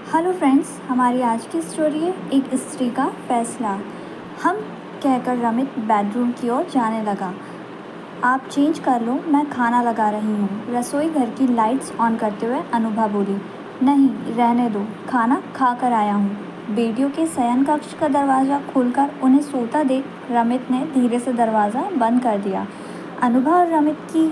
Hello friends, हमारी आज की स्टोरी है एक स्त्री का फैसला। हम कहकर रमित बेडरूम की ओर जाने लगा। आप चेंज कर लो, मैं खाना लगा रही हूँ। रसोई घर की लाइट्स ऑन करते हुए अनुभा बोली, नहीं रहने दो, खाना खा कर आया हूँ। बेटियों के शयन कक्ष का दरवाज़ा खोलकर उन्हें सोता देख रमित ने धीरे से दरवाज़ा बंद कर दिया। अनुभा और रमित की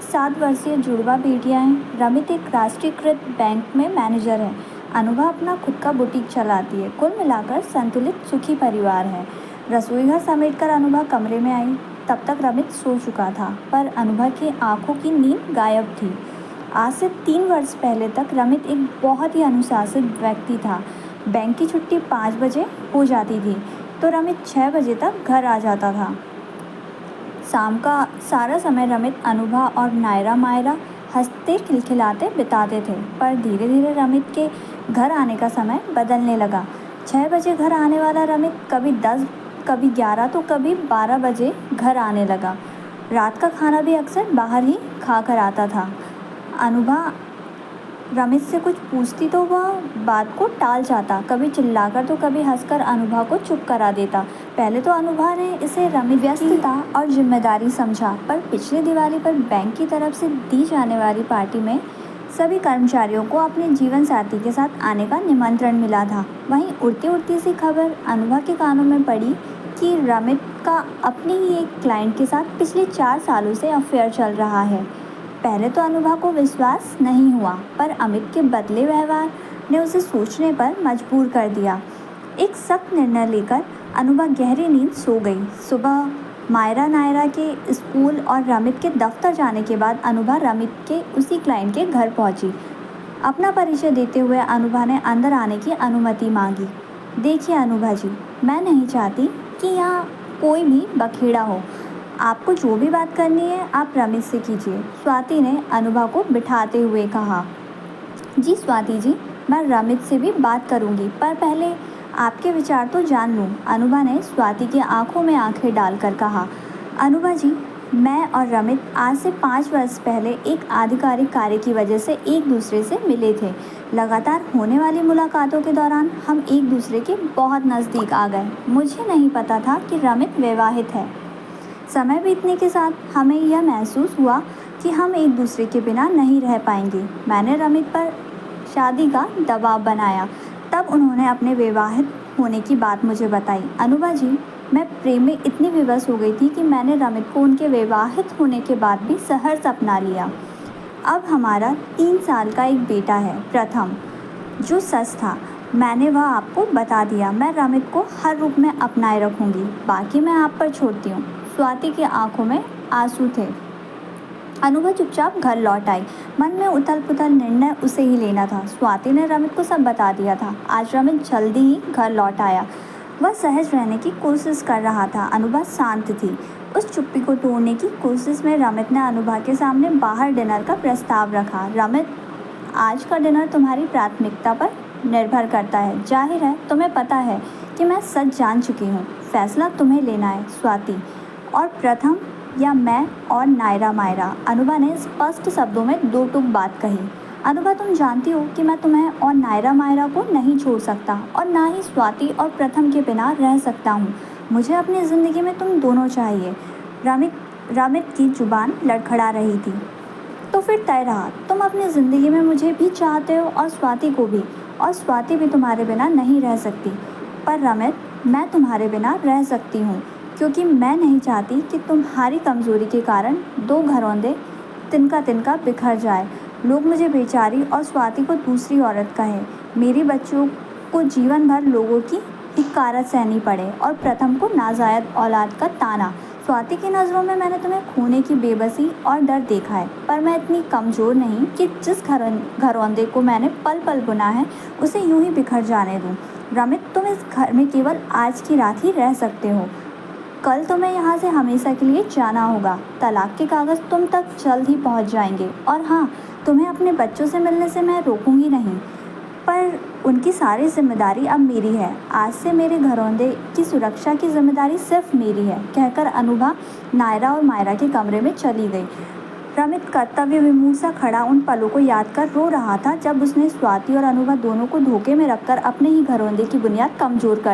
7 वर्षीय जुड़वा बेटियाँ हैं। रमित एक राष्ट्रीयकृत बैंक में मैनेजर है। अनुभा अपना खुद का बुटीक चलाती है। कुल मिलाकर संतुलित सुखी परिवार है। रसोईघर समेटकर अनुभा कमरे में आई। तब तक रमित सो चुका था, पर अनुभा की आंखों की नींद गायब थी। आज से 3 वर्ष पहले तक रमित एक बहुत ही अनुशासित व्यक्ति था। बैंक की छुट्टी 5 बजे हो जाती थी तो रमित 6 बजे तक घर आ जाता था। शाम का सारा समय रमित अनुभा और नायरा मायरा हंसते खिलखिलाते बिताते थे। पर धीरे धीरे रमित के घर आने का समय बदलने लगा। 6 बजे घर आने वाला रमित कभी 10, कभी 11 तो कभी 12 बजे घर आने लगा। रात का खाना भी अक्सर बाहर ही खा कर आता था। अनुभा रमित से कुछ पूछती तो वह बात को टाल जाता, कभी चिल्लाकर तो कभी हंसकर अनुभा को चुप करा देता। पहले तो अनुभा ने इसे रमित व्यस्तता और जिम्मेदारी समझा, पर पिछली दिवाली पर बैंक की तरफ से दी जाने वाली पार्टी में सभी कर्मचारियों को अपने जीवन साथी के साथ आने का निमंत्रण मिला था। वहीं उड़ती उड़ती सी खबर अनुभा के कानों में पड़ी कि रमित का अपने ही एक क्लाइंट के साथ पिछले 4 सालों से अफेयर चल रहा है। पहले तो अनुभा को विश्वास नहीं हुआ, पर अमित के बदले व्यवहार ने उसे सोचने पर मजबूर कर दिया। एक सख्त निर्णय लेकर अनुभा गहरी नींद सो गई। सुबह मायरा नायरा के स्कूल और रमित के दफ्तर जाने के बाद अनुभा रमित के उसी क्लाइंट के घर पहुंची। अपना परिचय देते हुए अनुभा ने अंदर आने की अनुमति मांगी। देखिए अनुभा जी, मैं नहीं चाहती कि यहाँ कोई भी बखेड़ा हो। आपको जो भी बात करनी है आप रमित से कीजिए, स्वाति ने अनुभा को बिठाते हुए कहा। जी स्वाति जी, मैं रमित से भी बात करूंगी, पर पहले आपके विचार तो जान लूं, अनुभा ने स्वाति की आंखों में आंखें डालकर कहा। अनुभा जी, मैं और रमित आज से 5 वर्ष पहले एक आधिकारिक कार्य की वजह से एक दूसरे से मिले थे। लगातार होने वाली मुलाकातों के दौरान हम एक दूसरे के बहुत नज़दीक आ गए। मुझे नहीं पता था कि रमित विवाहित है। समय बीतने के साथ हमें यह महसूस हुआ कि हम एक दूसरे के बिना नहीं रह पाएंगे। मैंने रमित पर शादी का दबाव बनाया, तब उन्होंने अपने विवाहित होने की बात मुझे बताई। अनुभा जी, मैं प्रेम में इतनी विवश हो गई थी कि मैंने रमित को उनके विवाहित होने के बाद भी सहर्ष अपना लिया। अब हमारा 3 साल का एक बेटा है, प्रथम। जो सच था मैंने वह आपको बता दिया। मैं रमित को हर रूप में अपनाए रखूंगी, बाकी मैं आप पर छोड़ती हूँ। स्वाति की आंखों में आंसू थे। अनुभा चुपचाप घर लौट आई। मन में उथल पुथल, निर्णय उसे ही लेना था। स्वाति ने रमित को सब बता दिया था। आज रमित जल्दी ही घर लौट आया। वह सहज रहने की कोशिश कर रहा था। अनुभा शांत थी। उस चुप्पी को तोड़ने की कोशिश में रमित ने अनुभा के सामने बाहर डिनर का प्रस्ताव रखा। रमित, आज का डिनर तुम्हारी प्राथमिकता पर निर्भर करता है। जाहिर है तुम्हें पता है कि मैं सच जान चुकी हूँ। फैसला तुम्हें लेना है स्वाति, और प्रथम या मैं और नायरा मायरा। अनुभा ने स्पष्ट शब्दों में 2 टूक बात कही। अनुभा, तुम जानती हो कि मैं तुम्हें और नायरा मायरा को नहीं छोड़ सकता, और ना ही स्वाति और प्रथम के बिना रह सकता हूँ। मुझे अपनी ज़िंदगी में तुम दोनों चाहिए। रमित की जुबान लड़खड़ा रही थी। तो फिर तय रहा, तुम अपनी ज़िंदगी में मुझे भी चाहते हो और स्वाति को भी, और स्वाति भी तुम्हारे बिना नहीं रह सकती। पर रमित, मैं तुम्हारे बिना रह सकती हूँ, क्योंकि मैं नहीं चाहती कि तुम्हारी कमज़ोरी के कारण 2 घरौंदे तिनका तिनका बिखर जाए। लोग मुझे बेचारी और स्वाति को दूसरी औरत कहें, मेरी बच्चों को जीवन भर लोगों की धिक्कारत सहनी पड़े, और प्रथम को नाजायज औलाद का ताना। स्वाति की नज़रों में मैंने तुम्हें खोने की बेबसी और डर देखा है, पर मैं इतनी कमज़ोर नहीं कि जिस घरौंदे को मैंने पल पल बुना है उसे यूं ही बिखर जाने दूं। रमित, तुम इस घर में केवल आज की रात ही रह सकते हो। कल तुम्हें यहाँ से हमेशा के लिए जाना होगा। तलाक के कागज़ तुम तक जल्द ही पहुँच जाएंगे। और हाँ, तुम्हें अपने बच्चों से मिलने से मैं रोकूंगी नहीं, पर उनकी सारी जिम्मेदारी अब मेरी है। आज से मेरे घरौंदे की सुरक्षा की जिम्मेदारी सिर्फ मेरी है, कहकर अनुभा नायरा और मायरा के कमरे में चली गई। रमित कर्तव्य विमूढ़ सा खड़ा उन पलों को याद कर रो रहा था जब उसने स्वाति और अनुभा दोनों को धोखे में रखकर अपने ही घरौंदे की बुनियाद कमजोर कर